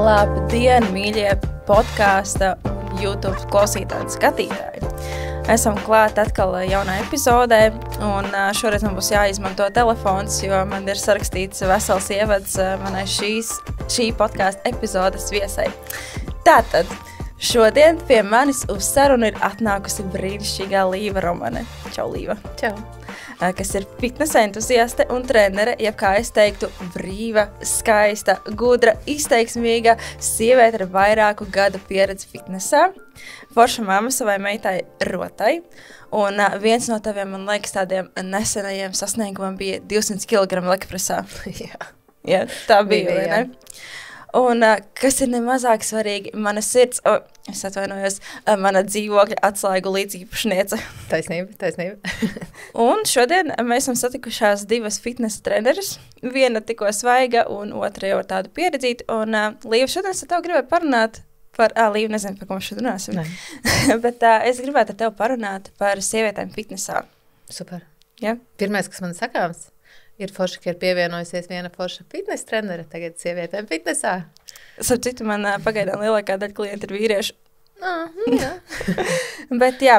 Labdien, mīļie podkāsta un YouTube klausītāji un skatītāji! Esam klāt atkal jaunā epizodē, un šoreiz man būs jāizmanto telefons, jo man ir sarakstīts vesels ievads manai šī podkāsta epizodes viesai. Tātad, šodien pie manis uz sarunu ir atnākusi brīnišķīgā Līva Romane. Čau, Līva! Čau! Kas ir fitnesa entuziaste un trenere, jeb kā es teiktu, brīva, skaista, gudra, izteiksmīga sieviete ar vairāku gadu pieredzi fitnesā, forša mamma savai meitai Rotai, un viens no taviem, man liekas, tādiem nesenajiem sasniegumiem bija 200 kg lekapresā. Jā, tā bija, vai ne? Un kas ir nemazāk svarīgi, mana sirds, es atvainojos, mana dzīvokļa atslēgu līdzīpašniece. Taisnība. Un šodien mēs esam satikušās divas fitnesa treneris, viena tikko svaiga un otra jau ar tādu pieredzīti. Un Līva, šodien es ar tevi gribēju parunāt par, Līva, nezinu, par ko mēs šodien runāsim, bet es gribētu ar tevi parunāt par sievietēm fitnesā. Super. Ja? Pirmais, kas man sakāms, ir forši, ka ir pievienojusies viena forša fitnesa trenere tagad sievietēm fitnesā. Starp citu, man pagaidām lielākā daļa klienti ir vīrieši. Jā. Bet jā,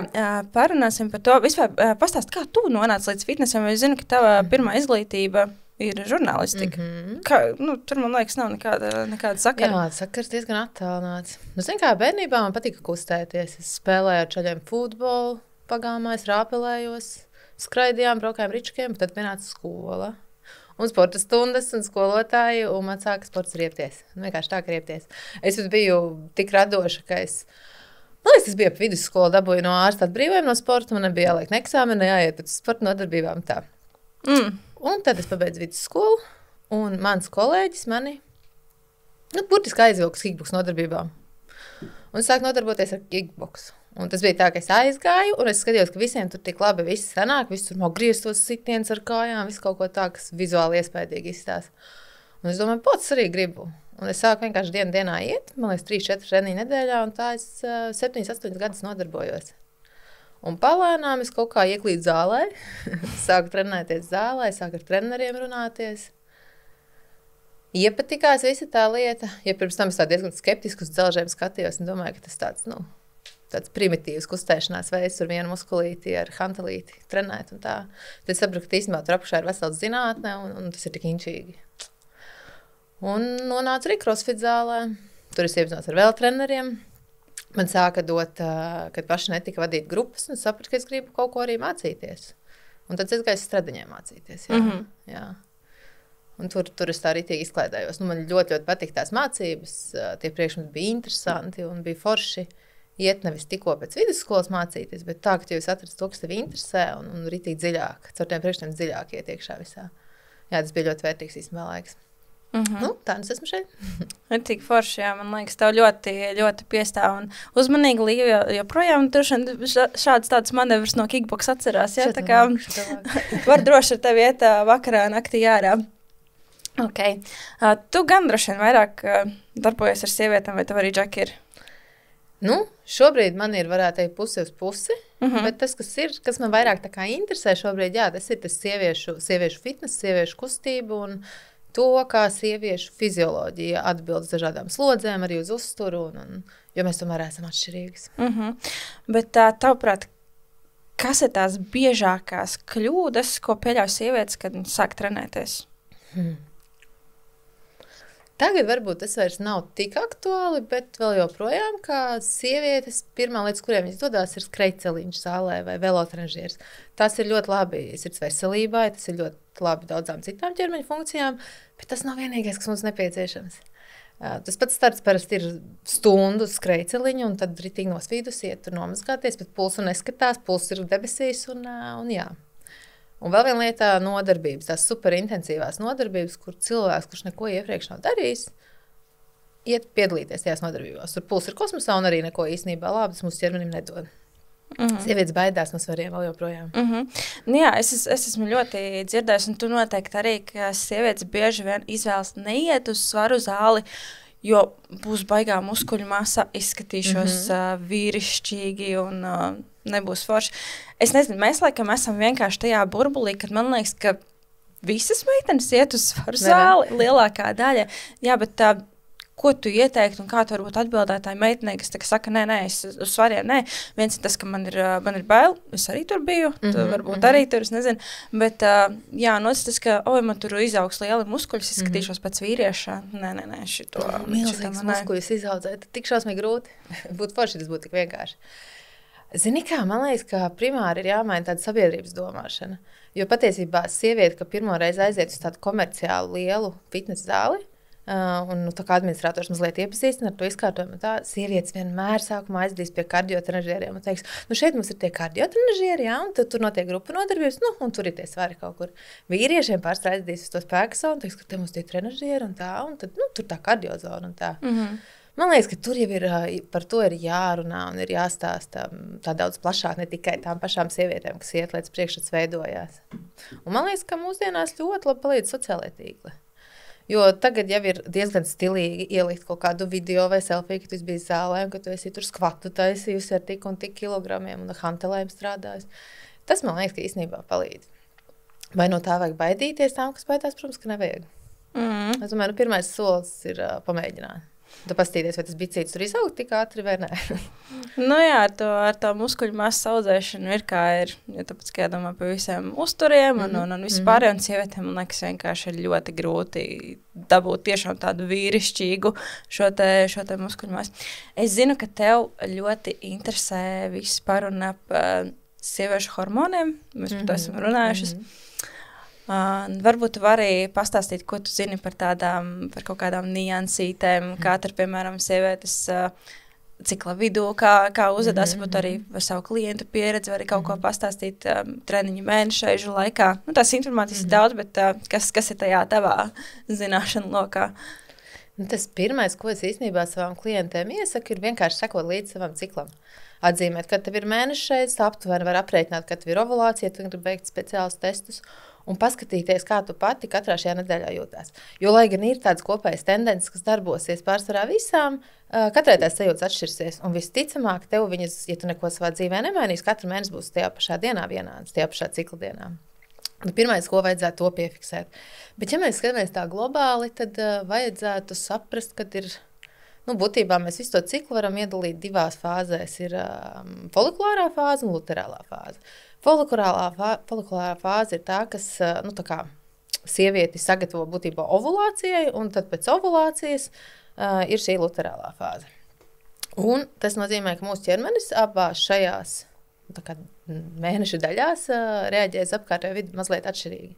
parunāsim par to. Vispār pastāst, kā tu nonāci līdz fitnesam, jo es zinu, ka tava pirmā izglītība ir žurnālistika. Kā, tur, man liekas, nav nekāda sakara. Jā, sakars diezgan attālināts. Zinu, kā bērnībā man patika kustēties. Es spēlēju ar čaļiem futbolu, pagāmā es rāpelējos. Skraidījām, braukājām ričkiem, bet tad pienāca skola. Un sporta stundas, un skolotāji, un man sāka sports riepties. Vienkārši tā, ka riepties. Es biju tik radoša, ka es bija ap vidusskolu, dabūju no ārsta atbrīvojumu no sporta, man nebija jāliek ne eksāmeni, jāiet pēc sporta nodarbībām tā. Un tad es pabeidzu vidusskolu, un mans kolēģis mani, burtiski aizvilka uz kickboks nodarbībām. Un sāk nodarboties ar kickboksu. Un tas bija tā, ka es aizgāju, un es skatījos, ka visiem tur tik labi viss sanāk, viss tur griezt tos sitiens ar kājām, viss kaut ko tā, kas vizuāli iespējīgi izstās. Un es domāju, pots arī gribu. Un es sāku vienkārši dienā iet, man liekas, 3-4 treniņu nedēļā, un tā es 7-8 gadus nodarbojos. Un palēnām es kaut kā ieklīdu zālē, sāku trenēties zālē, sāku ar treneriem runāties. Iepatikās visa tā lieta, ja pirms tam es tā diezgan skeptiski uz dzelžiem skatījos, un domāju, ka tas tāds primitīvs kustēšanās veids ar vienu muskulīti, ar hantelīti trenēt un tā. Tad es sapratu, ka īstenībā tur apakšā ir vesels zinātne un tas ir tik inčīgi. Un nonācu arī crossfit zālē. Tur es iepazinos ar vēl treneriem. Man sāka dot, kad paši netika vadīt grupas, un sapratu, ka es gribu kaut ko arī mācīties. Un tad es gāju stradiņiem mācīties. Jā. Un tur es tā ritīgi izklaidējos. Man ļoti patīk tās mācības. Tie priekšmeti bija interesanti un bija forši. Iet nevis tikko pēc vidusskolas mācīties, bet tā, ka jūs atrast to, kas tevi interesē un ritīgi dziļāk. Caur tiem priekšiem dziļāk iet iekšā visā. Jā, tas bija ļoti vērtīgs īstenībā laiks. Tā es esmu šeit. Tik forši, jā, man liekas, tev ļoti piestāv un uzmanīgi Līva, joprojām šādas tādas manevras no kickboks atcerās, jā, tā kā var droši ar tevi iet vakarā naktī ārā. Ok. Tu gan droši vien vairāk darbojies ar sievietēm, vai tev arī džeki ir? Šobrīd man ir, varētu teikt, pusi uz pusi, bet tas, kas man vairāk tā kā interesē šobrīd, jā, tas ir tas sieviešu fitness, sieviešu kustība un to, kā sieviešu fizioloģija atbild uz dažādām slodzēm, arī uz uzturu, jo mēs tomēr esam atšķirīgas. Bet tavuprāt, kas ir tās biežākās kļūdas, ko pieļauj sievietes, kad viņas sāk trenēties? Tagad varbūt tas vairs nav tik aktuāli, bet vēl joprojām, kā sievietes, pirmā līdz kuriem viņas dodās, ir skrejceliņš zālē vai velotrenžieris. Tas ir ļoti labi sirds veselībai, tas ir ļoti labi daudzām citām ķermeņa funkcijām, bet tas nav vienīgais, kas mums nepieciešams. Tas pats starts parasti ir stundu skrejceliņu, un tad ritīgi no svīdus iet tur nomazgāties, bet pulsu neskatās, pulss ir debesīs, un jā. Un vēl viena lieta - nodarbības, tās superintensīvās nodarbības, kur cilvēks, kurš neko iepriekš nav darījis, iet piedalīties tajās nodarbībās. Tur puls ir kosmosā un arī neko īstenībā labi, tas mūsu ķermenim nedod. Sievietes baidās no svariem vēl joprojām. Jā, es esmu ļoti dzirdējis, un tu noteikti arī, ka sievietes bieži vien izvēlas neiet uz svaru zāli, jo būs baigā muskuļu masa, izskatīšos vīrišķīgi un nebūs forši. Es nezinu, mēs laikam esam vienkārši tajā burbulī, kad man liekas, ka visas meitenes iet uz svaru zāli, lielākā daļa. Jā, bet ko tu ieteiktu un kā tu varbūt atbildētāji meitenei, kas saka, nē, es uz svariem, nē. Viens ir tas, ka man ir bail, es arī tur biju, tu varbūt arī tur, es nezinu, bet, jā, un otrs tas, ka, man tur izaugs lieli muskuļi, es skatīšos pēc vīrieša, nē, šito. Milzīgs muskuļus izaudzēt, tik šausmīgi grūti, būtu forši, tas būtu tik vienkārši. Zini kā, man liekas, ka primāri ir jāmaina tāda sabiedrības domāšana, jo patiesībā sieviete, ka pirmo reizi aiziet uz tādu komerciālu lielu fitness zāli, un tā kā administrators mazliet iepazīstina ar to izkārtojumu, tā sievietes vienmēr sākumā aizdīs pie kardiotrenažieriem un teiks, šeit mums ir tie kardiotrenažieri, jā, un tur notiek grupa nodarbības, un tur ir tie svari kaut kur. Vīriešiem pārstāv aizdīs uz to spēka savu un teiks, ka te mums tie trenažieri un tad, tur tā kardiozona un tā. Man liekas, ka tur jau ir, par to ir jārunā un ir jāstāsta tā daudz plašāk, ne tikai tām pašām sievietēm, kas iet līdz priekšstats veidojās. Un man liekas, ka mūsdienās ļoti labi palīdz sociālajie tīkli. Jo tagad jau ir diezgan stilīgi ielikt kaut kādu video vai selfiju, ka tu biji zālē un ka tu esi tur skvatu taisījusi ar tik un tik kilogramiem un hantelēm strādājusi. Tas, man liekas, ka īstenībā palīdz. Vai no tā vajag baidīties tām, kas baidās? Protams, ka nevajag. Es domāju, pirmais solis ir pamēģināt. Tu pastīties, vai tas bicītis tur izaug tik ātri vai nē? Jā, ar to muskuļu masu audzēšanu ir kā ir, jo tāpēc, ka jādomā par visiem uzturiem un vispār, un sievietēm, man liekas, vienkārši ir ļoti grūti dabūt tiešām tādu vīrišķīgu šo te muskuļu masu. Es zinu, ka tev ļoti interesē viss par un ap sieviešu hormoniem, mēs par to esam runājušas. Varbūt tu vari pastāstīt, ko tu zini par kaut kādām niansītēm, kā tur, piemēram, sievietes cikla vidū, kā uzvedās, varbūt arī par savu klientu pieredzi, vai arī kaut ko pastāstīt treniņu mēnešaižu laikā. Tās informācijas ir daudz, bet kas ir tajā tavā zināšanu lokā? Tas pirmais, ko es īstenībā savām klientēm iesaku, ir vienkārši sekot līdz savam ciklam. Atzīmēt, kad tev ir mēnešais, aptuveni var aprēķināt, kad tev ir ovulācija, tu gribi veikt speciālus testus, un paskatīties, kā tu pati katrā šajā nedēļā jūtās. Jo, lai gan ir tādas kopējas tendences, kas darbosies pārsvarā visām, katrai tās sajūtas atšķirsies. Un visticamāk, tev viņas, ja tu neko savā dzīvē nemainīs, katru mēnesi būs tajā pašā dienā vienāds, tajā pašā cikla dienā. Pirmais, ko vajadzētu to piefiksēt. Bet, ja mēs skatāmies tā globāli, tad vajadzētu saprast, kad ir, būtībā mēs visu to ciklu varam iedalīt divās fāzēs. Ir folikulārā fāze un luterālā fāze. Folikulārā fāze ir tā, kas tā kā sievieti sagatavo būtībā ovulācijai, un tad pēc ovulācijas ir šī luterālā fāze. Un tas nozīmē, ka mūsu ķermenis abās šajās mēnešu daļās reaģēs apkārtējo vidi mazliet atšķirīgi.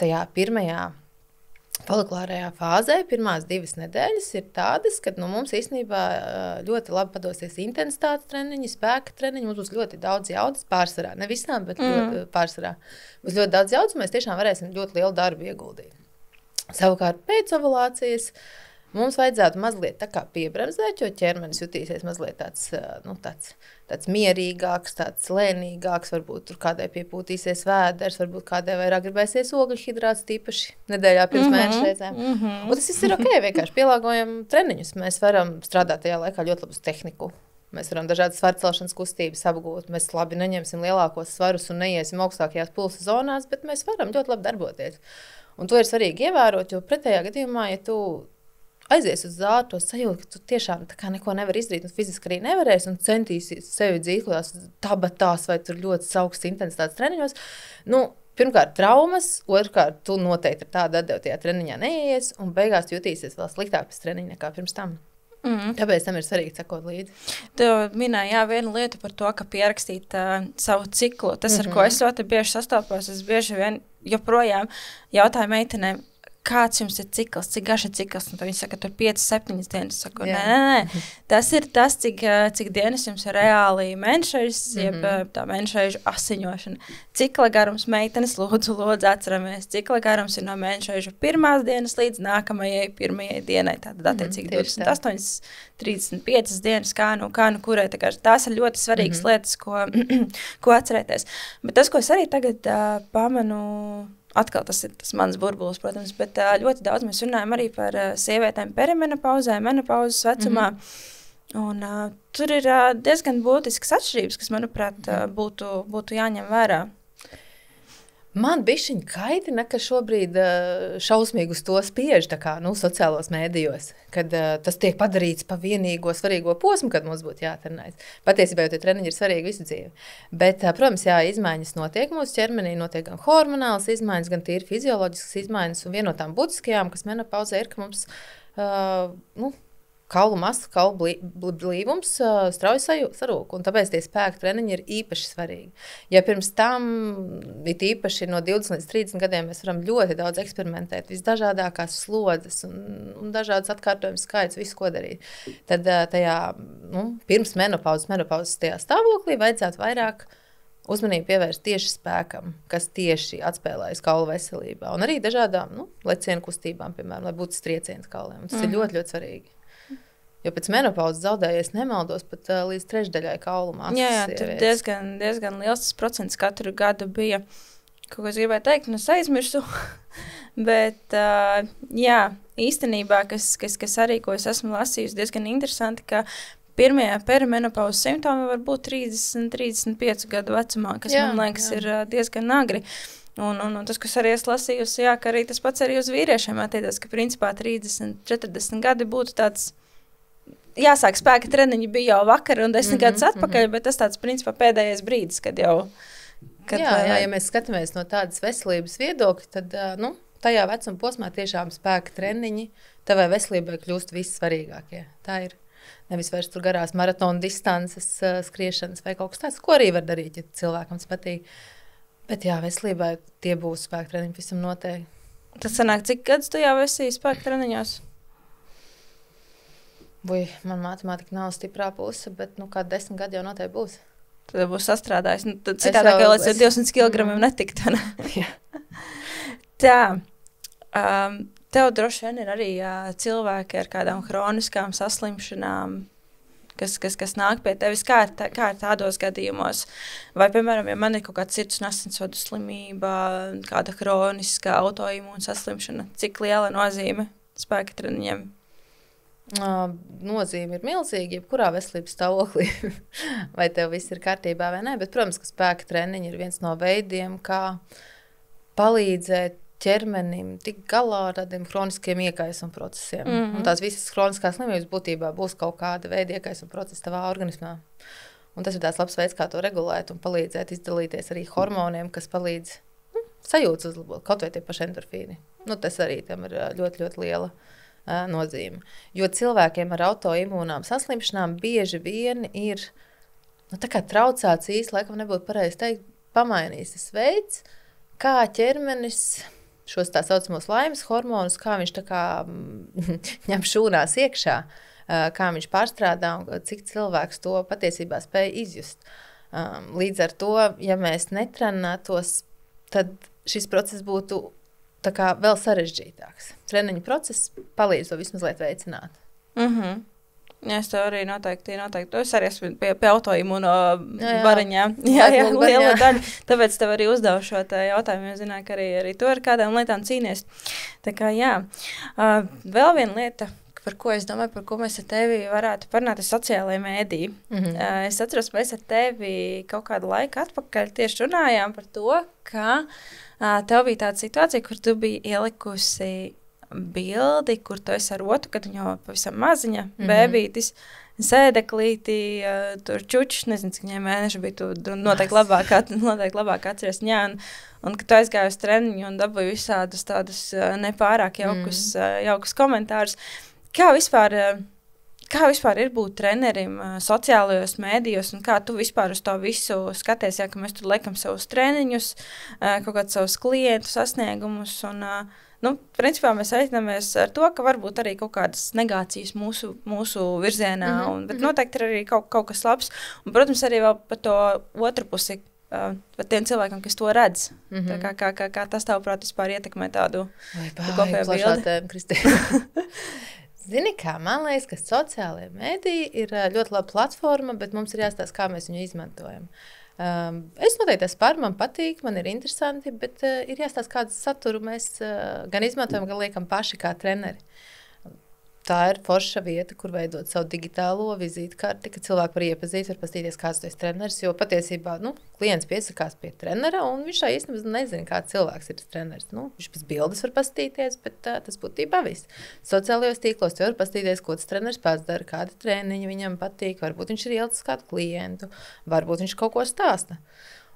Tajā pirmajā folikulārajā fāzē pirmās 2 nedēļas ir tādas, kad mums īstenībā ļoti labi padosies intensitātes treniņi, spēka treniņi. Mums būs ļoti daudz jaudas pārsvarā. Ne visām, bet ļoti pārsvarā. Būs ļoti daudz jaudas, un mēs tiešām varēsim ļoti lielu darbu ieguldīt. Savukārt pēc ovulācijas mums vajadzētu mazliet tā kā piebremzēt, jo ķermenis jutīsies mazliet tāds mierīgāks, tāds lēnīgāks, varbūt tur kādai piepūtīsies vēders, varbūt kādai vairāk gribēsies ogļhidrāts, tīpaši nedēļā pirms mēnešreizēm. Un tas viss ir ok, vienkārši pielāgojam treniņus. Mēs varam strādāt tajā laikā ļoti labus tehniku. Mēs varam dažādas svarcelšanas kustības apgūt. Mēs labi neņemsim lielākos svarus un neiesim augstākajās pulsa zonās, bet mēs varam ļoti labi darboties. Un to ir svarīgi ievērot, jo pretējā gadījumā, ja tu aizies uz zāli, to sajūtu, ka tu tiešām neko nevar izdarīt, un fiziski arī nevarēsi, un centīsies sevi dzīvot tabatās vai tur ļoti augsts intensitātes treniņos. Pirmkārt, traumas, otrkārt, tu noteikti ar tādu atdevu tajā treniņā neies, un beigās jutīsies vēl sliktāk pēc treniņa nekā pirms tam. Tāpēc tam ir svarīgi sekot līdzi. Tu minēji, vienu lietu par to, ka pierakstīt savu ciklu. Tas, ar ko es ļoti bieži sastopos, es bieži vien joprojām jautāju meitenēm, kāds jums ir cikls, cik garš ir cikls, un tad viņi saka, tur 5-7 dienas. Es saku, nē. Tas ir tas, cik dienas jums ir reāli mēnešais, jeb tā mēnešaižu asiņošana. Cikla garums meitenes, lūdzu atceramies. Cikla garums ir no mēnešaižu pirmās dienas līdz nākamajai pirmajai dienai. Tātad attiecīgi 28, 35 dienas, kā nu kurai. Tās ir ļoti svarīgas lietas, ko atcerēties. Bet tas, ko es arī tagad pamanu, atkal tas ir tas mans burbulis, protams, bet ļoti daudz mēs runājam arī par sievietēm perimenopauzē, menopauzes vecumā. Un tur ir diezgan būtiskas atšķirības, kas, manuprāt, būtu jāņem vērā. Man bišķiņ kaitina, ka šobrīd šausmīgi uz to spiež tā kā, sociālos mēdījos, kad tas tiek padarīts pa vienīgo svarīgo posmu, kad mums būtu jātrenējas. Patiesībā jau tie treniņi ir svarīgi visu dzīvi. Bet, protams, izmaiņas notiek mūsu ķermenī, notiek gan hormonālas izmaiņas, gan tīri fizioloģiskas izmaiņas, un viena no tām būtiskajām, kas menopauzē, ir, ka mums kaulu masa, kaulu blīvums strauji sarūk, un tāpēc tie spēku treniņi ir īpaši svarīgi. Ja pirms tam, īpaši no 20 līdz 30 gadiem, mēs varam ļoti daudz eksperimentēt, visdažādākās slodzes un dažādas atkārtojumu skaits, visu, ko darīt, tad tajā, pirms menopauzes tajā stāvoklī vajadzētu vairāk uzmanību pievērst tieši spēkam, kas tieši atspēlējas kaulu veselībā, un arī dažādām lecienu kustībām, piemēram, lai būtu trieciens kauliem. Tas ir ļoti, ļoti svarīgi. Jo pēc menopauzes zaudējies nemaldos pat līdz trešdaļai kaulu masas. Jā, tur diezgan liels tas procents katru gadu bija. Kaut ko es gribēju teikt, un es aizmirsu. Bet, īstenībā, kas arī, ko es esmu lasījusi, diezgan interesanti, ka pirmie perimenopauzes simptomi var būt 30-35 gadu vecumā, kas, man liekas, ir diezgan agri. Un tas, kas arī es lasījusi, ka arī tas pats arī uz vīriešiem attiecas, ka principā 30-40 gadi būtu tāds. Jāsāk spēka treniņi bija jau vakar un 10 gadus atpakaļ, bet tas tāds principā pēdējais brīdis, kad jau... Ja mēs skatāmies no tādas veselības viedokļa, tad tajā vecuma posmā tiešām spēka treniņi tavai veselībai kļūst vissvarīgākie. Tā ir nevis vairs tur garās maratona distances, skriešanas vai kaut kas tāds, ko arī var darīt, ja cilvēkam tas patīk. Bet veselībai tie būs spēka treniņi visam noteikti. Tas sanāk, cik gadus tu jau esi spēka treniņos? Man matemātika nav stiprā puse, bet kādu 10 gadu jau noteikti būs. Tad būs sastrādājis. Citādā, kā līdz 200 kg netikt. Tā. Tev droši vien ir arī cilvēki ar kādām hroniskām saslimšanām, kas nāk pie tevis. Kā ir tādos gadījumos? Vai, piemēram, ja man ir kaut kāda sirds un asinsvadu slimība, kāda hroniska autoimūna saslimšana, cik liela nozīme spēka treniņiem? Nozīme ir milzīga, jebkurā veselības stāvoklī, vai tev viss ir kārtībā vai nē, bet, protams, ka spēka treniņi ir viens no veidiem, kā palīdzēt ķermenim tik galā ar tādiem hroniskiem iekaisuma procesiem. Un tās visas hroniskās slimības būtībā būs kaut kāda veida iekaisuma procesa tavā organismā. Un tas ir tāds labs veids, kā to regulēt un palīdzēt izdalīties arī hormoniem, kas palīdz sajūtas uzlabot, kaut vai tie paši endorfīni. Tas arī tam ir ļoti, ļoti liela nozīme. Jo cilvēkiem ar autoimūnām saslimšanām bieži vien ir tā kā traucēts īsti, laikam nebūtu pareizi teikt, pamainīs tas veids, kā ķermenis šos tā saucamos laimes hormonus, kā viņš tā kā ņem šūnās iekšā, kā viņš pārstrādā un cik cilvēks to patiesībā spēj izjust. Līdz ar to, ja mēs netrenētos, tad šis process būtu tā kā vēl sarežģītāks. Treniņu process palīdz to vismazliet veicināt. Jā, es tev arī noteikti. Es arī esmu pie autoimūno variņām. Jā, liela daļa. Tāpēc tev arī uzdevu šo jautājumu, jo zināju, ka arī tu ar kādām lietām cīnies. Tā kā jā. Vēl viena lieta, par ko es domāju, par ko mēs ar tevi varētu parunāt, ir sociālajie mēdīji. Es atceros, mēs ar tevi kaut kādu laiku atpakaļ tieši runājām par to, ka tev bija tāda situācija, kur tu biji ielikusi bildi, kur tu esi ar otru, kad viņa pavisam maziņa, bēbītis, sēdeklīti, tur čučs, nezinu, cik viņai mēneši bija, tu noteikti labāk atceries viņā, un kad tu aizgāji uz treniņu un dabūji visādus tādus nepārāk jaukus komentārus. Kā vispār ir būt trenerim sociālajos mēdījos, un kā tu vispār uz to visu skaties, ka mēs tur liekam savus treniņus, kaut kādus savus klientu sasniegumus, un principā mēs aizņemamies ar to, ka varbūt arī kaut kādas negācijas mūsu virzienā, bet noteikti ir arī kaut kas labs, un, protams, arī vēl par to otru pusi, par tiem cilvēkiem, kas to redz. Kā tas tavuprāt vispār ietekmē tādu kopējo bildi? Zini kā, man liekas, ka sociālajie mēdīji ir ļoti laba platforma, bet mums ir jāstāsta, kā mēs viņu izmantojam. Es noteikti esmu par, man patīk, man ir interesanti, bet ir jāstāsta, kādu saturu mēs gan izmantojam, gan liekam paši kā treneri. tā ir forša vieta, kur veidot savu digitālo vizītkarti, ka cilvēki var iepazīt, var pastīties, kāds tu esi treneris, jo patiesībā, klients piesakās pie trenera, un viņš tā īstenībā nezina, kāds cilvēks ir tas treneris. Viņš pēc bildes var pastīties, bet tas būtībā viss. Sociālajos tīklos tu var pastīties, ko tas treneris pats dara, kāda treniņa viņam patīk, varbūt viņš ir ielicis kādu klientu, varbūt viņš kaut ko stāsta.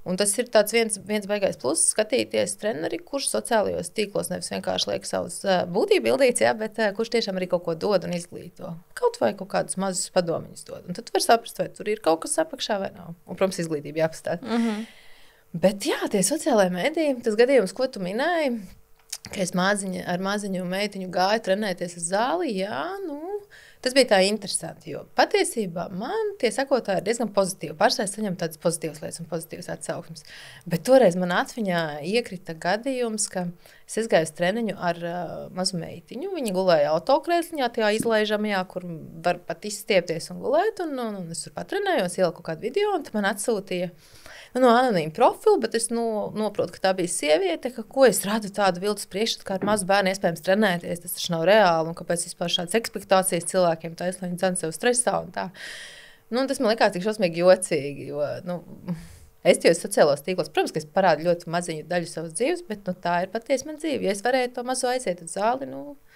Un tas ir tāds viens baigais pluss skatīties treneri, kurš sociālajos tīklos nevis vienkārši liek savus būtību bildīts, bet kurš tiešām arī kaut ko dod un izglīto. Kaut vai kaut kādus mazus padomiņus dod. Un tad tu var saprast, vai tur ir kaut kas apakšā vai nav. Un, protams, izglītība jāpastāv. Bet jā, tie sociālajie mediji, tas gadījums, ko tu minēji, ka es ar maziņu meitiņu gāju trenēties uz zāli, tas bija tā interesanti, jo patiesībā man tie sekotāji ir diezgan pozitīvi. Pašai saņem tādas pozitīvas lietas un pozitīvas atsauksmes. Bet toreiz man atmiņā iekrita gadījums, ka es aizgāju uz treniņu ar mazu meitiņu. Viņa gulēja autokrēsliņā, tajā izlaižamajā, kur var pat izstiepties un gulēt. Un es tur patrenējos, ieliku kādu video, un man atsūtīja no anonīma profilu, bet es noprotu, ka tā bija sieviete, ka ko es radu tādu viltus priekšstatu, kā ar mazu bērnu iespējams trenēties, tas taču nav reāli, un kāpēc vispār šādas ekspektācijas cilvēkiem taisa, lai viņi dzen sev stresā un tā. Tas man likās tik šausmīgi jocīgi, jo, es jau sociālos tīklos, protams, ka es parādu ļoti maziņu daļu savas dzīves, bet, tā ir patiesi man dzīve. Ja es varēju to mazo aiziet uz zāli,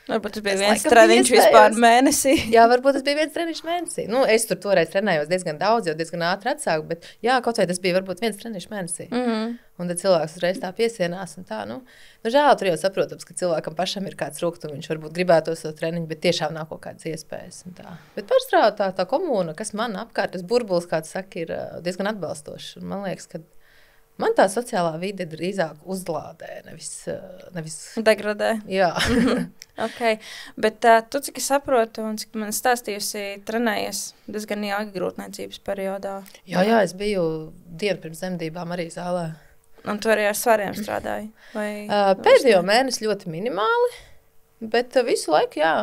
varbūt tas bija viens treniņš vispār mēnesī. Jā, varbūt tas bija viens treniņš mēnesī. Es tur toreiz trenējos diezgan daudz, jau diezgan ātri atsāku, bet jā, kaut vai tas bija varbūt viens treniņš mēnesī. Un tad cilvēks uzreiz tā piesienās un tā, žēl, tur jau saprotams, ka cilvēkam pašam ir kāds rūgtums, viņš varbūt gribētu to treniņu, bet tiešām nav kaut kādas iespējas un tā. Bet pārstrādā tā komūna, kas man apkārt, tas burbulis, kāds saka, ir diezgan atbalstošs. Un man liekas, ka man tā sociālā vide drīzāk uzlādē, nevis degradē. Jā. Okay. Bet tu, cik es saprotu, un cik man stāstījusi, trenējies diezgan ilgi grūtniecības periodā. Jā, es biju dienu pirms dzemdībām arī zālē. Un tu arī ar svariem strādāji? Pēdējo mēnesi ļoti minimāli, bet visu laiku, jā.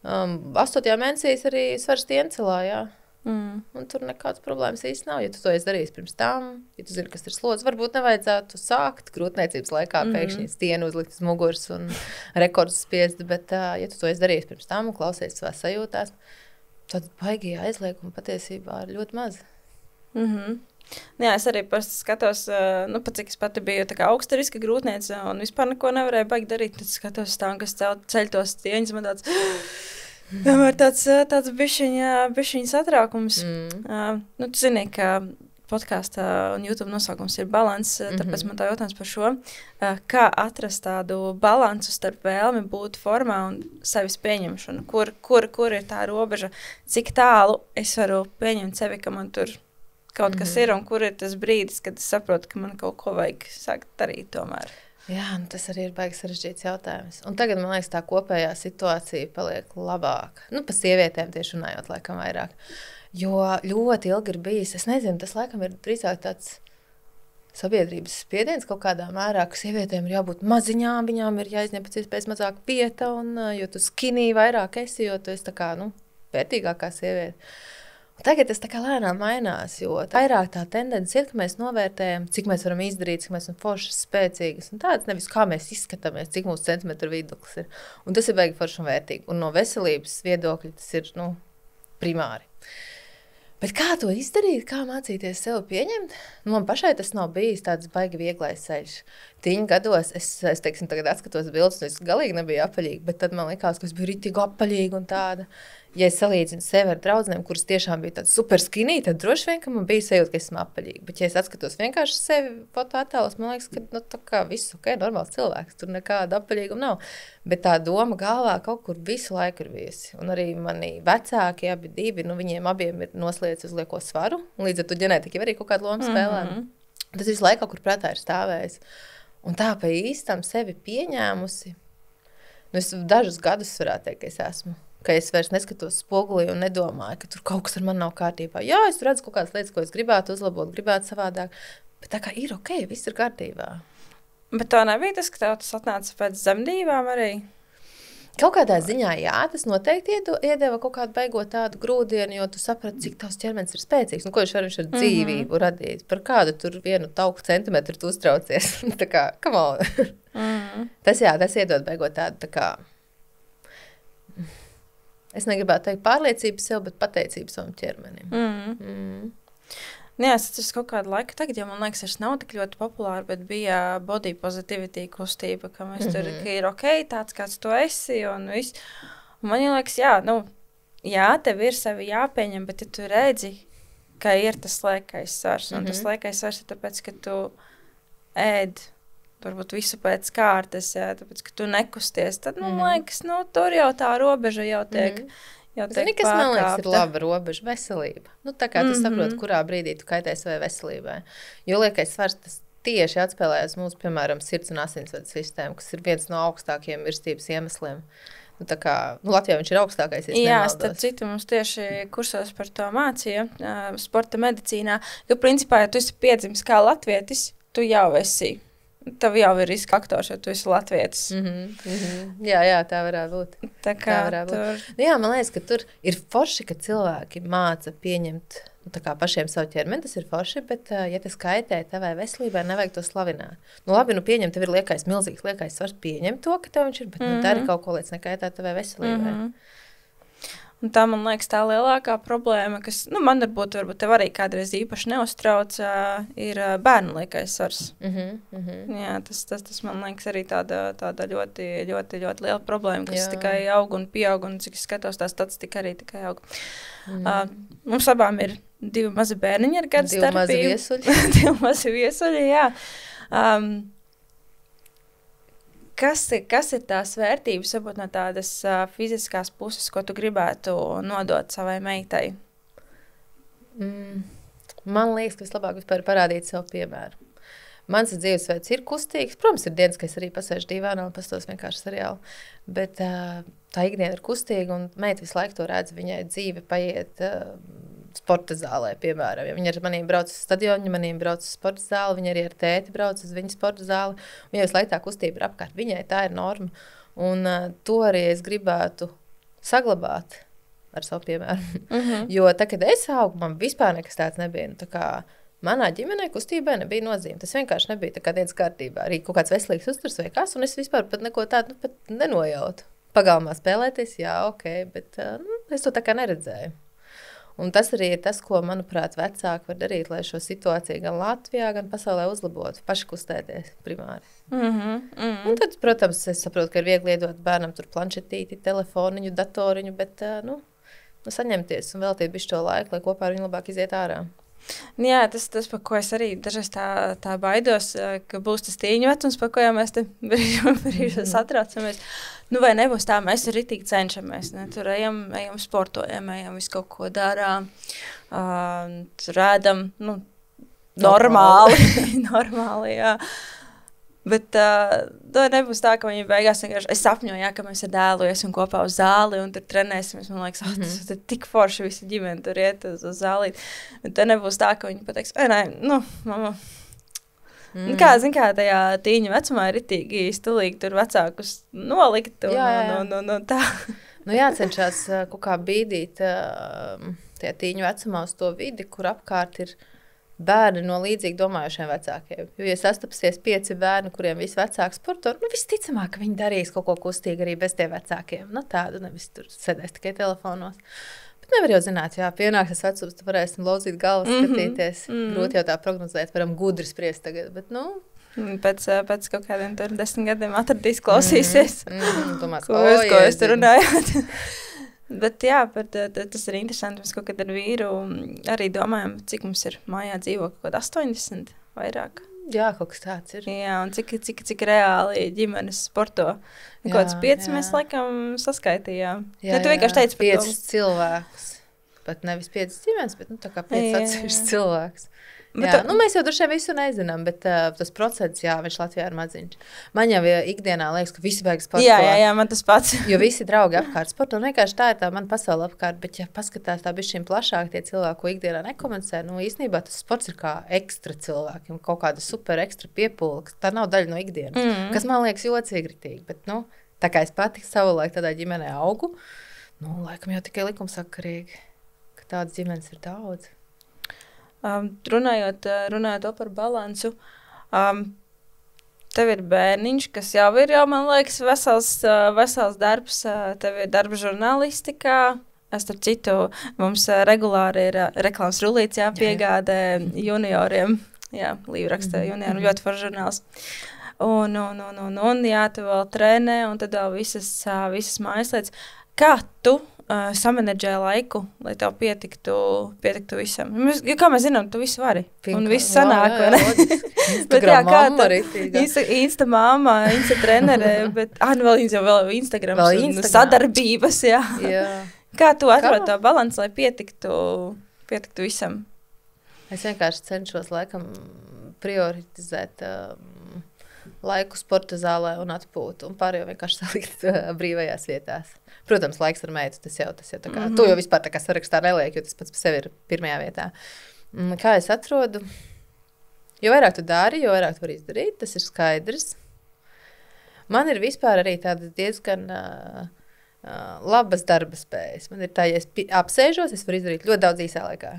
8. mēnesī arī svars tiencelā, jā. Un tur nekādas problēmas īsti nav. Ja tu to esi darījis pirms tam, ja tu zini, kas ir slodzi, varbūt nevajadzētu sākt grūtniecības laikā pēkšņi stienu uzlikt uz muguras un rekordus spiest, bet ja tu to esi darījis pirms tam un klausies savā sajūtās, tad baigi aizliegumi patiesībā ir ļoti maz. Jā, es arī skatos, pat cik es pati biju tā kā augsta riska grūtniece un vispār neko nevarēju baigi darīt, tad skatos stāv, kas ceļ tos stieņus, man tāds... Tomēr tāds bišķiņa satraukums. Tu zini, ka podkāstā un YouTube nosaukums ir balans, tāpēc man tā jautājums par šo. Kā atrast tādu balansu starp vēlmi būt formā un sevis pieņemšanu? Kur ir tā robeža? Cik tālu es varu pieņemt sevi, ka man tur kaut kas ir, un kur ir tas brīdis, kad es saprotu, ka man kaut ko vajag sākt darīt tomēr? Jā, tas arī ir baigi sarežģīts jautājums. Un tagad, man liekas, tā kopējā situācija paliek labāka. Pa sievietēm tieši runājot laikam vairāk. Jo ļoti ilgi ir bijis, es nezinu, tas laikam ir drīzāk tāds sabiedrības spiediens kaut kādā mērā, ka sievietēm ir jābūt maziņām, viņām ir jāizņem pēc iespējas mazāk pieta, un jo tu skinī vairāk esi, jo tu esi tā kā, vērtīgākā sieviete. Tagad tas tā kā lēnām mainās, jo vairāk tā tendence ir, ka mēs novērtējam, cik mēs varam izdarīt, cik mēs esam foršas, spēcīgas, un tāds nevis kā mēs izskatāmies, cik mūsu centimetru viduklis ir. Un tas ir baigi forši un vērtīgi. Un no veselības viedokļa tas ir, primāri. Bet kā to izdarīt, kā mācīties sev pieņemt? Man pašai tas nav bijis tāds baigi vieglais ceļš. Tīņu gados es teiksim, tagad atskatos bildes, un es galīgi nebiju apaļīga, bet tad man likās, ka es biju ritīgi apaļīga un tāda. Ja es salīdzinu sevi ar draudzenēm, kuras tiešām bija tāda super skinī, tad droši vien, ka man bija sajūta, ka esmu apaļīga. Bet ja es atskatos vienkārši sevi fotoattēlos, man liekas, ka tā kā viss ok, normāls cilvēks, tur nekāda apaļīguma nav. Bet tā doma galvā kaut kur visu laiku ir bijusi. Un arī mani vecāki, abi divi, viņiem abiem ir noslēdz uzlieko svaru, un līdz ar to ģenētika arī kaut kādu lomu spēlē. Tas visu laiku kaut kur prātā ir stāvējis. Un tā pa īstam sevi pieņēmusi, es dažus gadus varētu teikt, ka es esmu. Ka es vairs neskatos spogulī un nedomāju, ka tur kaut kas ar mani nav kārtībā. Jā, es redzu kaut kādas lietas, ko es gribētu uzlabot, gribētu savādāk, bet tā kā ir ok, viss ir kārtībā. Bet tā nebija tas, ka tev tas atnāca pēc dzemdībām arī? Kaut kādā ziņā, jā, tas noteikti iedeva kaut kādu beigot tādu grūdienu, jo tu saprati, cik tavs ķermenis ir spēcīgs, un ko viņš ar dzīvību radīt. Par kādu tur vienu tauku centimetru tu uztraucies. Tā kā, come on. Tas iedod beigot tādu, tā kā... Es negribētu teikt pārliecību sev, bet pateicību savam ķermenim. Jā, es atceros kaut kādu laiku tagad, jo man liekas, tas nav tik ļoti populāri, bet bija body positivity kustība, ka mēs tur, ka ir ok, tāds kāds tu esi un viss. Un man liekas, jā, tev ir sevi jāpieņem, bet ja tu redzi, ka ir tas liekais svars, un tas liekais svars ir tāpēc, ka tu ēd varbūt visu pēc kārtas, jā, tāpēc, ka tu nekusties, tad, man liekas, tur jau tā robeža jau tiek Zini, kas man liekas ir laba robeža? Veselība. Tā kā tu saproti, kurā brīdī tu kaitē savai veselībai. Jo liekais svars, tas tieši atspēlējas mūsu, piemēram, sirds un asinsvadu sistēmu, kas ir viens no augstākajiem mirstības iemesliem. Latvijā viņš ir augstākais, Jā, starp citu, mums tieši kursos par to mācīja sporta medicīnā, ka principā, ja tu esi piedzimis kā latvietis, tu jau esi. Tev jau ir riska faktors, jo tu esi latvietis. Jā, tā varētu būt. Tā kā tur... Jā, man liekas, ka tur ir forši, ka cilvēki māca pieņemt pašiem savu ķermeni, tas ir forši, bet ja tas kaitē tavai veselībai, nevajag to slavināt. Labi, pieņem, tev ir milzīgs liekais svars, pieņem to, ka tev viņš ir, bet dari kaut ko, lietas nekaitē tavai veselībai. Un tā, man liekas, tā lielākā problēma, kas, man varbūt tev arī kādreiz īpaši neuztrauc, ir bērnu liekais svars. Jā, tas, man liekas, arī tāda ļoti, ļoti, ļoti liela problēma, kas tikai aug un pieaug, un cik es skatos, tā statistika arī tikai aug. Mums abām ir 2 mazi bērniņi ar gadu starpību. 2 mazi viesuļi, jā. Kas ir tās vērtības, varbūt no tādas fiziskās puses, ko tu gribētu nodot savai meitai? Man liekas, ka vislabāk vispār parādīt savu piemēru. Mans dzīvesveids ir kustīgs. Protams, ir dienas, ka es arī pasēžu dīvānā un pastos vienkārši seriālu. Bet tā ikdiena ir kustīga un meita visu laiku to redz. Viņai dzīve paiet sporta zālē, piemēram. Ja viņa ar maniem brauc uz stadionu, viņa maniem brauc uz sporta zāli, viņa arī ar tēti brauc uz viņas sporta zāli. Viņai visu laiku tā kustība ir apkārt. Viņai tā ir norma. Un to arī es gribētu saglabāt ar savu piemēru. Jo tā, kad es augu, man vispār nekas tāds nebija. Tā kā manā ģimenē kustībai nebija nozīme. Tas vienkārši nebija tā kā dienas kārtībā. Arī kaut kāds veselīgs uzturs vai kas, un es vispār pat neko tādu pat nenojautu. Pagalmā spēlēties, jā, ok, bet es to tā kā neredzēju. Un tas arī ir tas, ko, manuprāt, vecāki var darīt, lai šo situāciju gan Latvijā, gan pasaulē uzlabotu, paši kustēties primāri. Un tad, protams, es saprotu, ka ir viegli iedot bērnam tur planšetīti, telefoniņu, datoriņu, bet, saņemties un veltīt bišķi to laiku, lai kopā ar viņu labāk iziet ārā. Jā, tas, par ko es arī dažreiz tā baidos, ka būs tas tīņu vecums, par ko jau mēs te brīžos satraucamies. Vai nebūs tā, mēs arī tik cenšamies, ne? Tur ejam sportojam, ejam visu kaut ko darām, rēdam, normāli, jā. Bet to nebūs tā, ka viņi beigās vienkārši, es sapņoju, ka mēs ar dēlu iesim kopā uz zāli un tur trenēsimies. Man liekas, tas ir tik forši, visa ģimene tur iet uz zālīt. Bet to nebūs tā, ka viņi pateiks, mamma. Kā tajā tīņa vecumā ir ritīgi stilīgi tur vecākus nolikt un tā. Jācenšas kaut kā bīdīt tie tīņu vecumā uz to vidi, kur apkārt ir bērni no līdzīgi domājušiem vecākiem. Jo, ja sastapsies 5 bērni, kuriem visi vecāki sporto, visticamāk, ka viņi darīs kaut ko kustīgi arī bez tiem vecākiem. Tādu nevis tur sēdēs tikai telefonos. Bet nevar jau zināt, pienāks tas vecums, tu varēsim lauzīt galvas, skatīties. Grūti jau tā prognozēt, varam gudri spriest tagad, bet Pēc kaut kādiem 10 gadiem atradīs, klausīsies. Domās, ko es tur runājāt. Bet jā, tas ir interesanti. Mēs kaut kad ar vīru arī domājam, cik mums ir mājā dzīvo kaut kāda 80 vairāk. Jā, kaut kas tāds ir. Jā, un cik reāli ģimenes sporto. Kaut kāds 5 mēs laikam saskaitījām. Tu vienkārši teici par 5 cilvēkus. Pat nevis 5 ģimenes, bet tā kā 5 atsevišķs cilvēks. Mēs jau droši vien visu nezinām, bet tas procents, viņš Latvijā ir maziņš. Man jau ikdienā liekas, ka visi beigas sporto. Jā, man tas pats. Jo visi draugi apkārt sporto, un vienkārši tā ir tā mana pasaule apkārt, bet ja paskatās tā bišķiņ plašāk tie cilvēki, ko ikdienā nekomunicē, īstenībā tas sports ir kā ekstra cilvēkiem, kaut kāda super ekstra piepūle, tā nav daļa no ikdienas, kas man liekas jocīgi ritīgi, bet, tā kā es pati savulaik tādā ģimenē augu, laikam jau tikai likumsakarīgi, ka tādas ģimenes ir daudz. Runājot par balansu, tev ir bērniņš, kas jau ir, man liekas, vesels darbs. Tev ir darba žurnālistikā. Es starp citu, mums regulāri ir reklāmas rullītes jāpiegādē junioriem. Jā, līvraksta junioriem, ļoti foršs žurnāls. Un, jā, tu vēl trenē, un tad vēl visas mājaslietas. Kā tu samanedžē laiku, lai tev pietiktu visam? Kā mēs zinām, tu visu vari. Un viss sanāk, vai ne? Instagram mamma ritīga. Insta mamma, Insta trenere, bet, vēl Instagrams vēl un sadarbības, jā. Kā tu atrod to balansu, lai pietiktu visam? Es vienkārši cenšos laikam prioritizēt laiku sporta zālē un atpūtu, un pārējo vienkārši salikt brīvajās vietās. Protams, laiks ar meitu, tas jau tā kā, tu jau vispār tā kā sarakstā neliek, jo tas pats par sevi ir pirmajā vietā. Kā es atrodu? Jo vairāk tu dari, jo vairāk tu vari izdarīt, tas ir skaidrs. Man ir vispār arī tāda diezgan labas darba spējas. Man ir tā, ja es apsēžos, es varu izdarīt ļoti daudz īsā laikā.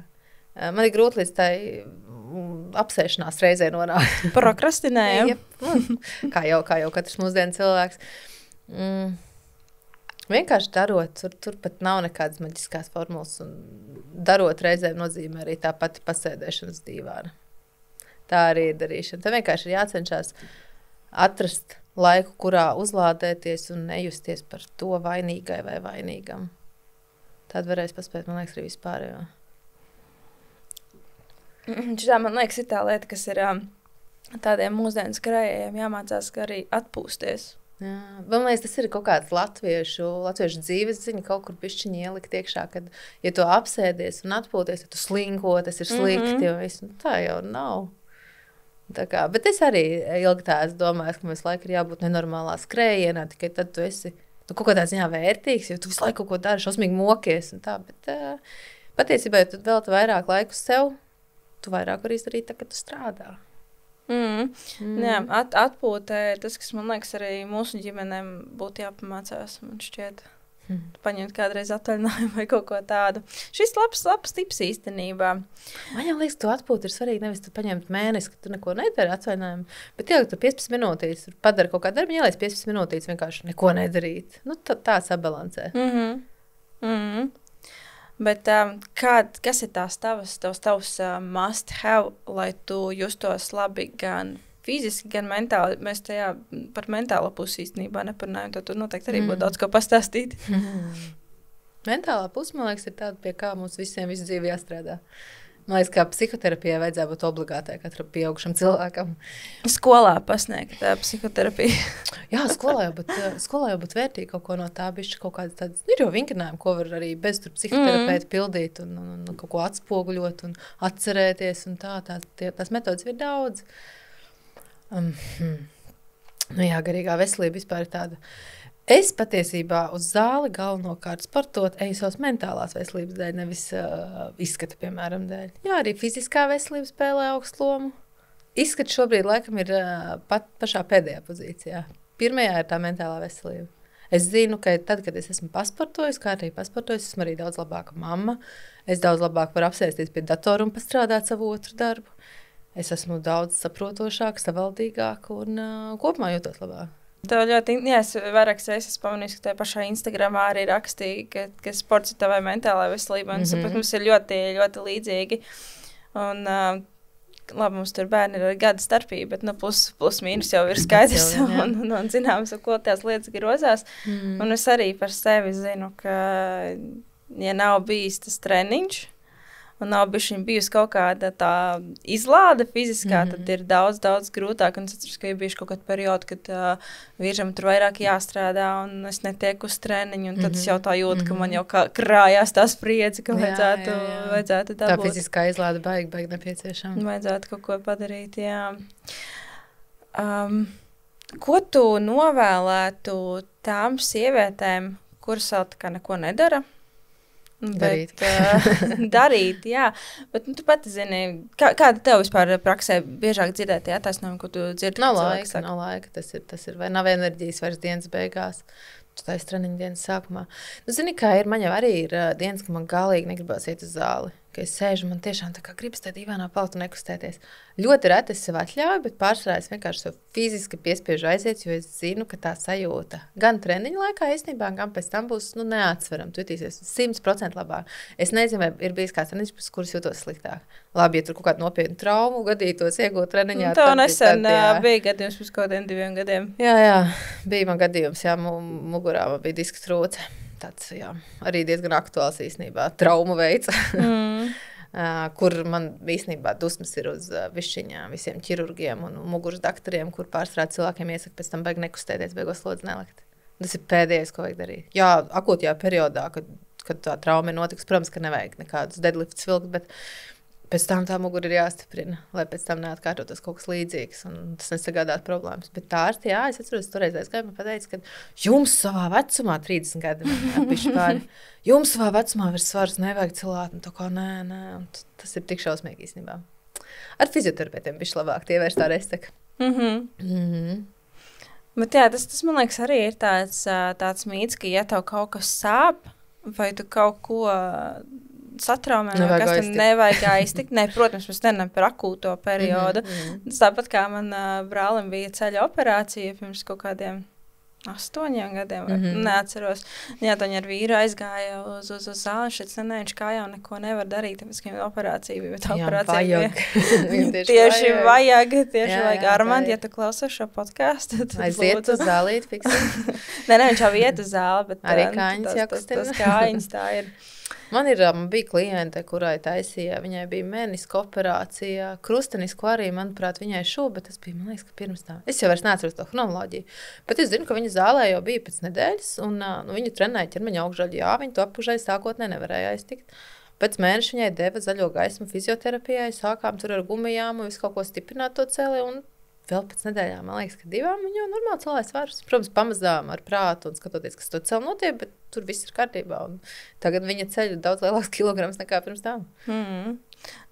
Man ir grūti līdz tai apsēšanās reizē nonākt. Prokrastinējam. kā jau katrs mūsdienu cilvēks. Vienkārši darot, tur pat nav nekādas maģiskās formulas, un darot reizēm nozīmē arī tā pati pasēdēšanas dīvāna. Tā arī ir darīšana. Tev vienkārši ir jācenšās atrast laiku, kurā uzlādēties un nejusties par to vainīgai vai vainīgam. Tad varēs paspēt, man liekas, arī vispār. Šitā, man liekas, ir tā lieta, kas ir tādiem mūsdienas skrējējiem jāmācās arī atpūsties. Jā, man liekas, tas ir kaut kāds latviešu dzīves ziņa, kaut kur pišķiņi ielikt iekšā, kad, ja tu apsēdies un atpūties, ja tu slinko, tas ir slikti, jo viss, tā jau nav. Bet es arī ilgi domāju, ka mums laikam ir jābūt nenormālā skrējienā, tikai tad tu esi kaut kādā ziņā vērtīgs, jo tu visu laiku kaut ko dari, šausmīgi mokies un tā, bet patiesībā, ja tu velti vairāk laiku sev, tu vairāk vari izdarīt tā, kad tu strādā. Jā, atpūtē ir tas, kas man liekas arī mūsu ģimenēm būtu jāpamācās, man šķiet. Paņemt kādreiz atvaļinājumu vai kaut ko tādu. Šis labs tips īstenībā. Man jau liekas, tu atpūti ir svarīgi nevis tu paņemt mēnesi, ka tu neko nedari atvaļinājumu, bet ja tu 15 minūtīs padari kaut kā darbu, ielies 15 minūtīs vienkārši neko nedarīt. Tā sabalansē. Bet kas ir tavs must have, lai tu justos labi gan fiziski, gan mentāli? Mēs tajā par mentālo pusi īstenībā neparunājam, tad tu noteikti arī būtu daudz ko pastāstīt. Mentālā pusi, man liekas, ir tāda, pie kā mums visiem visu dzīvi jāstrādā. Man liekas, kā psihoterapijai vajadzētu būt obligātai katram pieaugušam cilvēkam. Skolā pasniegt psihoterapiju. Jā, skolā jau būt vērtīgi kaut ko no tā, bišķi kaut kādas tādas, ir jau vingrinājumi, ko var arī bez tur psihoterapeitu pildīt un kaut ko atspoguļot un atcerēties un tās metodas ir daudz. Jā, garīgā veselība vispār ir tāda. Es patiesībā uz zāli galvenokārt sportot eju savas mentālās veselības dēļ, nevis izskata, piemēram, dēļ. Jā, arī fiziskā veselība spēlē augstu lomu. Izskats šobrīd laikam ir pašā pēdējā pozīcijā. Pirmajā ir tā mentālā veselība. Es zinu, ka tad, kad es esmu kārtīgi pasportojis, esmu arī daudz labāka mamma. Es daudz labāk varu apsēsties pie datora un pastrādāt savu otru darbu. Es esmu daudz saprotošāka, savaldīgāka un kopumā jūtos labāk. Tev ļoti, es vairākas reizes pamanīju, ka tajā pašā Instagramā arī rakstīja, ka sports ir tavai mentālai veselībai, un sapratu, mums ir ļoti, ļoti līdzīgi. Un, labi, mums tur bērni ir gada starpība, bet plus mīnus jau ir skaidrs un zināms, ko tās lietas grozās. Un es arī par sevi zinu, ka, ja nav bijis tas treniņš, un nav bijusi kaut kāda tā izlāde fiziskā, tad ir daudz, daudz grūtāk. Un es atceros, ka ir bijuši kaut kāda perioda, kad vīram tur vairāk jāstrādā, un es netieku uz treniņu, un tad es jau tā jūtu, ka man jau krājās tā spriedze, ka vajadzētu dabūt. Tā fiziskā izlāde baigi nepieciešama. Vajadzētu kaut ko padarīt, jā. Ko tu novēlētu tām sievietēm, kuras vēl tā kā neko nedara? Darīt, jā. Bet tu pati zini, kāda tev vispār praksē biežāk dzirdēt attaisnojumi, ko tu dzirdi? Nav laika. Tas ir vai nav enerģijas vairs dienas beigās. Tas treniņu dienas sākumā. Nu, zini, kā ir, man jau arī ir dienas, ka man galīgi negribas iet uz zāli. Ka es sēžu, man tiešām tā kā gribas tajā dīvainā palikt un nekustēties. Ļoti reti es sev atļauju, bet pārsvarā es vienkārši sev fiziski piespiežu aiziet, jo es zinu, ka tā sajūta gan treniņa laikā īstenībā, gan pēc tam būs neatsveram. Tu jutīsies 100% labāk. Es nezinu, vai ir bijis kāds treniņš, pēc kuras jūtos sliktāk. Labi, ja tur kaut kādu nopietnu traumu gadītos, iegūt treniņā. Tā nesen bija gadījums pēc kaut kādiem 2 gadiem. Jā, bija man gadījums, mugurā man bija disks trūce. Tāds, jā, arī diezgan aktuāls īstenībā traumu veids, kur man īstenībā dusmas ir uz visiem ķirurgiem un muguras daktariem, kur pārstrādā cilvēkiem iesaka pēc tam beig nekustēties, beigos slodzi nelikt. Tas ir pēdējais, ko vajag darīt. Jā, akūtajā periodā, kad tā trauma ir notikusi, protams, ka nevajag nekādus deadlifts vilkt, bet pēc tam tā mugura ir jāstiprina, lai pēc tam neatkārtotos kaut kas līdzīgs, un tas nesagādās problēmas. Bet tā ārsti, jā, es atceros, toreiz aizgāju, man pateica, ka jums savā vecumā, 30 gadi, jums savā vecumā vairs svars nevajag cilāt, un tā kā nē, un tas ir tik šausmīgi īstenībā. Ar fizioterapeitiem bišķi labāk, tie vairs tā restek. Bet jā, tas man liekas arī ir tāds mīts, ka ja tev kaut kas sāp, vai tu kaut ko satraumē, vai kas tam nevajag aiztikt. Nē, protams, mēs nenam par akūto periodu. Tāpat kā man brālim bija ceļa operācija pirms kaut kādiem 8 gadiem, neatceros. Jā, tad ar vīru aizgāja uz zāli, šeit viņš kājā neko nevar darīt, tāpēc, ka viņam operācija bija, bet operācija bija. Tieši vajag. Armand, ja tu klausies šo podcastu, tad aiziet uz zālīt, fiksēt. Nē, viņš jau iet uz zāli, bet arī kājiņas jākustina. Tas kājiņas tā ir. Man bija kliente, kurai taisīja, viņai bija meniska operācija, krustenisku arī, manuprāt, viņai šūba, bet tas bija, man liekas, ka pirms tā. Es jau vairs neatceros to chronoloģiju, bet es zinu, ka viņa zālē jau bija pēc nedēļas, un viņa trenēja ķermeņa augšdaļu, jā, viņa to apakšdaļu sākotnē nevarēja aiztikt. Pēc mēneša viņai deva zaļo gaismu fizioterapijai, sākām tur ar gumijām un visu kaut ko stiprināt to celi, un vēl pēc nedēļām, man liekas, ka 2 viņa jau normāli celāja svarus. Protams, pamazām ar prātu un skatoties, kas to cel notiek, bet tur viss ir kārtībā. Un tagad viņa ceļ daudz lielāks kilograms nekā pirms tam.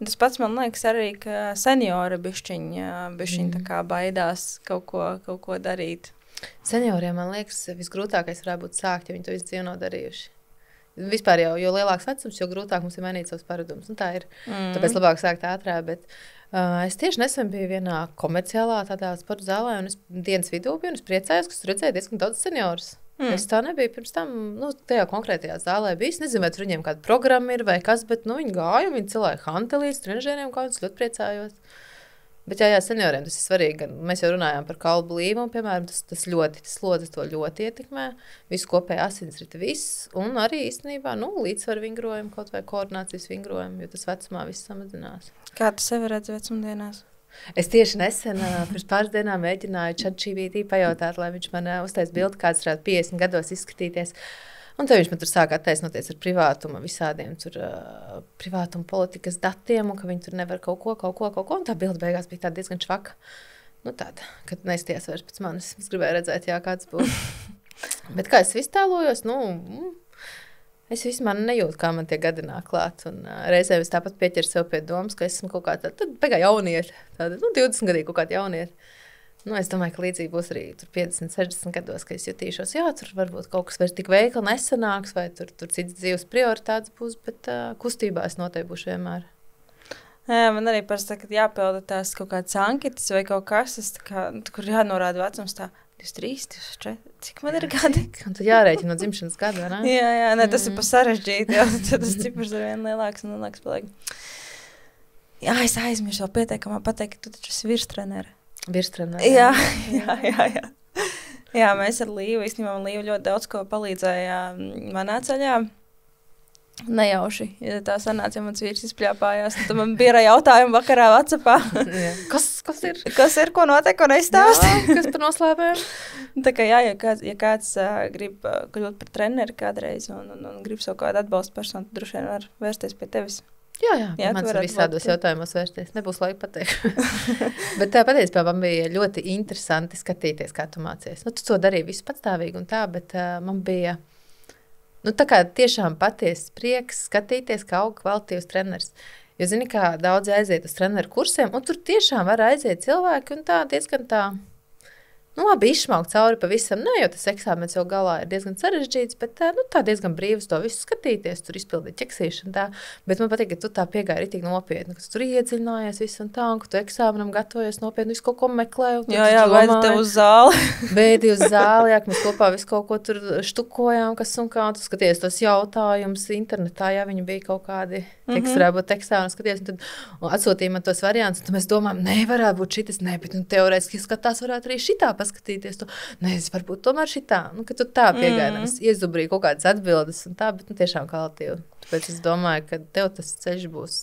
Tas pats man liekas arī, ka seniori bišķiņ tā kā baidās kaut ko darīt. Senioriem, man liekas, visgrūtākais varētu būt sākt, ja viņi to visu dzīvi nav darījuši. Vispār jau, jo lielāks vecums, jo grūtāk mums ir mainīt savus paradumus. Un tā ir. Tāpēc labāk sākt ātrāk, bet es tieši nesen biju vienā komerciālā tādā sporta zālē, un es dienas vidū biju, un es priecājos, ka es redzēju diezgan daudz seniorus. Es tā nebiju pirms tam, tajā konkrētajā zālē bija. Es nezinu, vai tur viņiem kāda programma ir vai kas, bet viņi gāja, viņi cilāja hantelīs, trenižieriem, kā viņus ļoti priecājos. Bet jā, senioriem tas ir svarīgi. Mēs jau runājām par kaulu blīvumu, piemēram, tas slodzi to ļoti ietekmē. Visu kopēju asinsrita viss, un arī īstenībā, līdzsvaru vingrojumu, kaut vai koordinācijas vingrojumu, jo tas vecumā viss samazinās. Kā tu sevi redzi vecumdienās? Es tieši nesen, pirms pāris dienām mēģināju ChatGPT pajautāt, lai viņš man uztais bildi, kāds varētu 50 gados izskatīties. Un tad viņš man tur sāk attaisnoties ar privātuma visādiem privātuma politikas datiem, un ka viņi tur nevar kaut ko, un tā bilde beigās bija tāda diezgan švaka. Tāda, kad neizties vairs pēc manis. Es gribēju redzēt, kāds būs. Bet kā es iztēlojos, es vismaz nejūtu, kā man tie gadi nāk klāt. Un reizēm es tāpat pieķeru sev pie domas, ka esmu kaut kāda beigā jaunieta, tāda 20 gadīgi kaut kāda jaunieta. Es domāju, ka līdzīgi būs arī 50, 60 gados, ka es jutīšos, tur varbūt kaut kas vairs tik veikli nesanāks, vai tur cits dzīves prioritātes būs, bet kustībā es noteikti būšu vienmēr. Jā, man arī parasti, kad jāpilda tās kaut kādas anketas vai kaut kas, kur jānorāda vecums tā 23, 24, cik man ir gadi? Un tad jārēķina no dzimšanas gada, vai ne? Jā, tas ir pa sarežģīti, jo tas cipars ar vien lielāks un lielāks paliek. Jā, es aizmirsu vēl pieteikamā pateikt, ka tu taču esi virstrenere. Jā. Jā, mēs ar Līvu, īstenībā man Līva ļoti daudz ko palīdzēja manā ceļā. Nejauši, ja tā sanāca, ja mans vīrs izpļāpājās, tad man bija jautājumi vakarā WhatsAppā. Kas ir? Kas ir, ko notiek, ko neizstāst? Kas par noslēpēm? Tā kā jā, ja kāds grib kļūt par treneri kādreiz un grib savu kādu atbalstu personu, tad droši vien var vērsties pie tevis. Jā, mans ir visādos jautājumos vērsties. Nebūs laika pateikt. Bet tā patiesībā man bija ļoti interesanti skatīties, kā tu mācies. Tu to darīji visu patstāvīgi un tā, bet man bija tā kā tiešām patiesi prieks skatīties, kā aug kvalitīvs treneris. Jo zini, kā daudzi aiziet uz treneru kursiem, un tur tiešām var aiziet cilvēki un tā diezgan tā, labi, izšmaukt cauri pavisam, ne, jo tas eksāmens jau galā ir diezgan sarežģīts, bet tā diezgan brīvs to visu skatīties, tur izpildīt ķeksīšanu tā, bet man patīk, ka tu tā piegāji ritīgi nopietni, ka tu tur iedziļinājies visu un tā, un ka tu eksāmenam gatavojies nopietni, visu kaut ko meklē. Jā, veidi tev uz zāli. Veidi uz zāli, jā, ka mēs kopā visu kaut ko tur štukojām, kas un kā, tu skaties tos jautājumus internetā, jā, viņi bija kaut kādi teksturā būt eksāmenu skaties, un tad atsūtīja man tos variantus, un tad mēs domājam, varētu būt šitas, bet teorētiski skatās varētu arī šitā paskatīties. Varbūt tomēr šitā. Ka tu tā piegaidams, iezubrīji kaut kādas atbildes un tā, bet tiešām kvalitīvi. Tāpēc es domāju, ka tev tas ceļš būs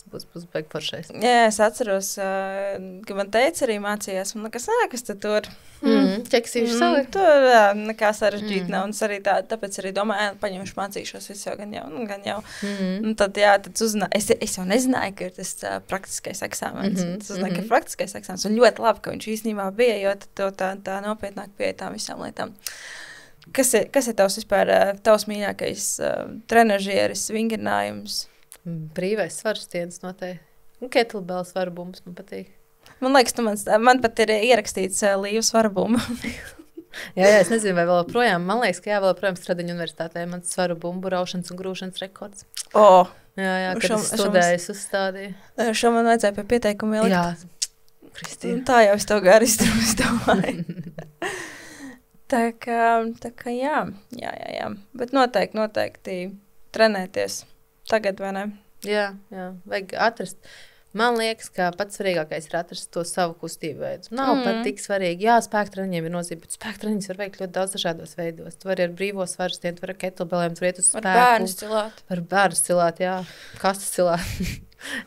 baigi foršais. Jā, es atceros, ka man teica arī mācījās, un kas tu tur? Ķeksīšu salikt. Tur nekā sarežģīt nav, un arī tāpēc arī domāju, paņemšu mācīšos visu gan jau. Un tad, tad uzzināju, es jau nezināju, ka ir tas praktiskais eksāmens. Es uzzināju, ka ir praktiskais eksāmens, un ļoti labi, ka viņš īstenībā bija, jo tad tā nopietnāk pieeja tām visām lietām. Kas ir tavs vispār, tavs mīļākais trenažieris, vingrinājums? Brīvais svarstiens noteikti. Un kettlebell svarbums man patīk. Man liekas, man pat ir ierakstīts līvu svarbumu. jā, es nezinu, vai vēl projām. Man liekas, ka vēl projām Stradiņu universitātē mans svaru bumbu raušanas un grūšanas rekords. Jā, kad es studēju, es uzstādīju. Šo man vajadzēja pie pieteikumu ielikt. Jā, Kristīna. Tā jau es tev gari iztrūs, domāju. Tā kā jā. Bet noteikti trenēties tagad, vai ne? Jā, vajag atrast. Man liekas, ka pats svarīgākais ir atrast to savu kustību veidu. Nav pat tik svarīgi. Jā, spēktreniņiem ir nozīme, bet spēktreniņus var veikt ļoti daudz dažādos veidos. Tu vari ar brīvo svarstienu, tu vari ar kettlebelliem, tu vari iet uz spēku. Var bērnus cilāt, jā. Kastas cilāt.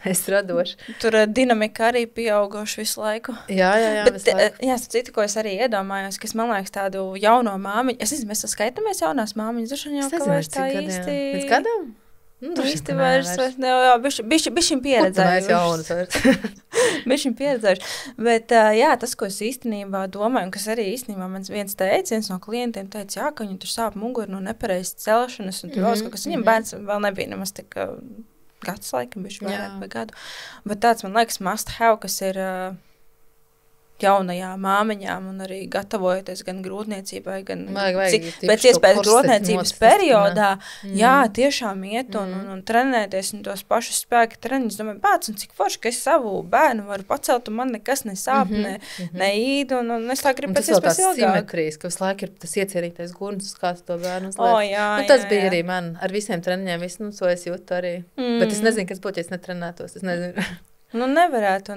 Es radoši. Tur dinamika arī pieaugoši visu laiku. Jā, visu laiku. Jā, citu, ko es arī iedomājos, kas man liekas tādu jauno māmiņu. Es nezinu, mēs skaitāmies jaunās māmiņas, droši vien jau ka vairs tā īsti. Līdz gadam? Īsti vairs, bišķiņ pieredzējuši. Bišķiņ pieredzējuši. Bet jā, tas, ko es īstenībā domāju, un kas arī īstenībā mans viens no klientiem teica, jā, ka viņi tur sāp muguru no nepareizas celšanas, un tur vēl kaut kas viņam bērns vēl nebija nemaz tik gads laikam, bišķi vairāk vai gadu. Bet tāds, man liekas, must have, kas ir jaunajām māmiņām un arī gatavojoties gan grūtniecībai, gan pēc iespējas grūtniecības periodā, jā, tiešām iet un trenēties un tos pašus spēka treniņus. Domāju, pats, un cik forši, ka es savu bērnu varu pacelt un man nekas nesāp, ne īd, un es tā gribu pēc iespējas ilgāk. Un tas vēl tās simetrijas, ka visu laiku ir tas iecerītais gurns, kā to bērnu uzliek. Tas bija arī man ar visiem treniņiem, to es jūtu arī. Bet es nezinu, kas būtu, ja es netrenētos, es nezinu. Nevarētu.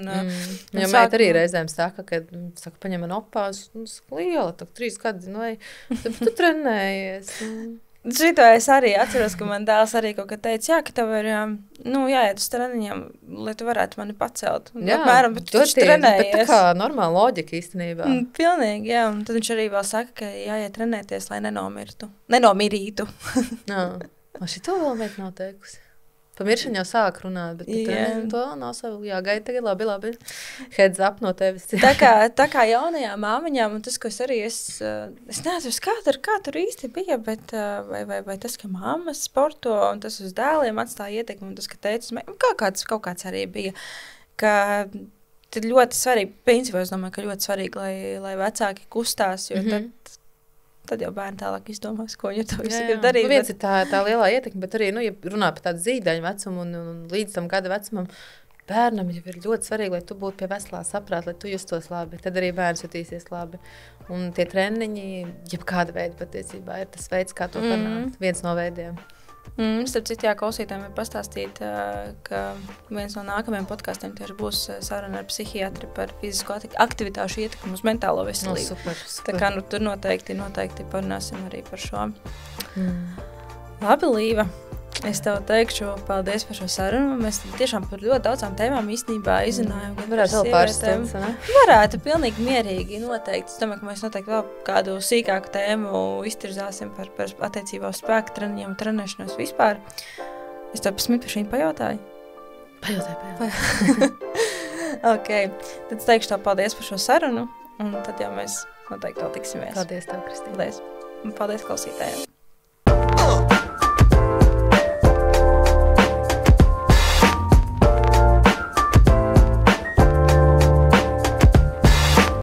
Jo meita arī reizēm saka, paņem man opās, liela, 3 gadi, vai tu trenējies. Šito es arī atceros, ka man dēls arī kaut kā teica, jā, ka tev ir jāiet uz treniņiem, lai tu varētu mani pacelt. Jā, apmēram, bet tu trenējies. Bet tā kā normāla loģika īstenībā. Pilnīgi, jā. Un tad viņš arī vēl saka, ka jāiet trenēties, lai nenomirītu. Šito vēl meita nav teikusi. Pamiršana jau sāk runāt, bet to nav savu jāgaida tagad. Labi. Heads up no tevis. tā kā jaunajām māmiņām, un tas, ko es arī, es neatceros, kā tur īsti bija, bet vai tas, ka mammas sporto, un tas uz dēliem atstāja ietekmi, un tas, ka teicis, kaut kāds arī bija, ka tad ļoti svarīgi, principā es domāju, ka ļoti svarīgi, lai vecāki kustās, jo tad jau bērni tālāk izdomās, ko viņi to visu grib darīt. Viens ir tā lielā ietekme, bet arī, ja runā par tādu zīdaiņu vecumu un līdz tam gada vecumam, bērnam jau ir ļoti svarīgi, lai tu būtu pie veselā saprāta, lai tu justos labi. Tad arī bērns jutīsies labi. Un tie treniņi, jebkāda veida patiesībā, ir tas veids, kā to panākt. Viens no veidiem. Starp citu, pastāstīt, ka viens no nākamajiem podkastiem tieši būs saruna ar psihiatri par fizisko aktivitāšu ietekmi uz mentālo veselību. Super. Tā kā tur noteikti parunāsim arī par šo. Labi, Līva. Es tev teikšu paldies par šo sarunu. Mēs tiešām par ļoti daudzām tēmām īstenībā izrunājam. Varētu vēl pārstāvs, ne? Varētu, pilnīgi mierīgi noteikti. Es domāju, ka mēs noteikti vēl kādu sīkāku tēmu iztirzāsim par attiecībā uz spēku treniņiem un trenēšanos vispār. Es tev pasmīt par šīm pajautāju? Pajautāju. Ok, tad es teikšu tev paldies par šo sarunu, un tad jau mēs noteikti vēl tiksimies. Paldies tev, Kristīna. Paldies. Un paldies klausītājiem.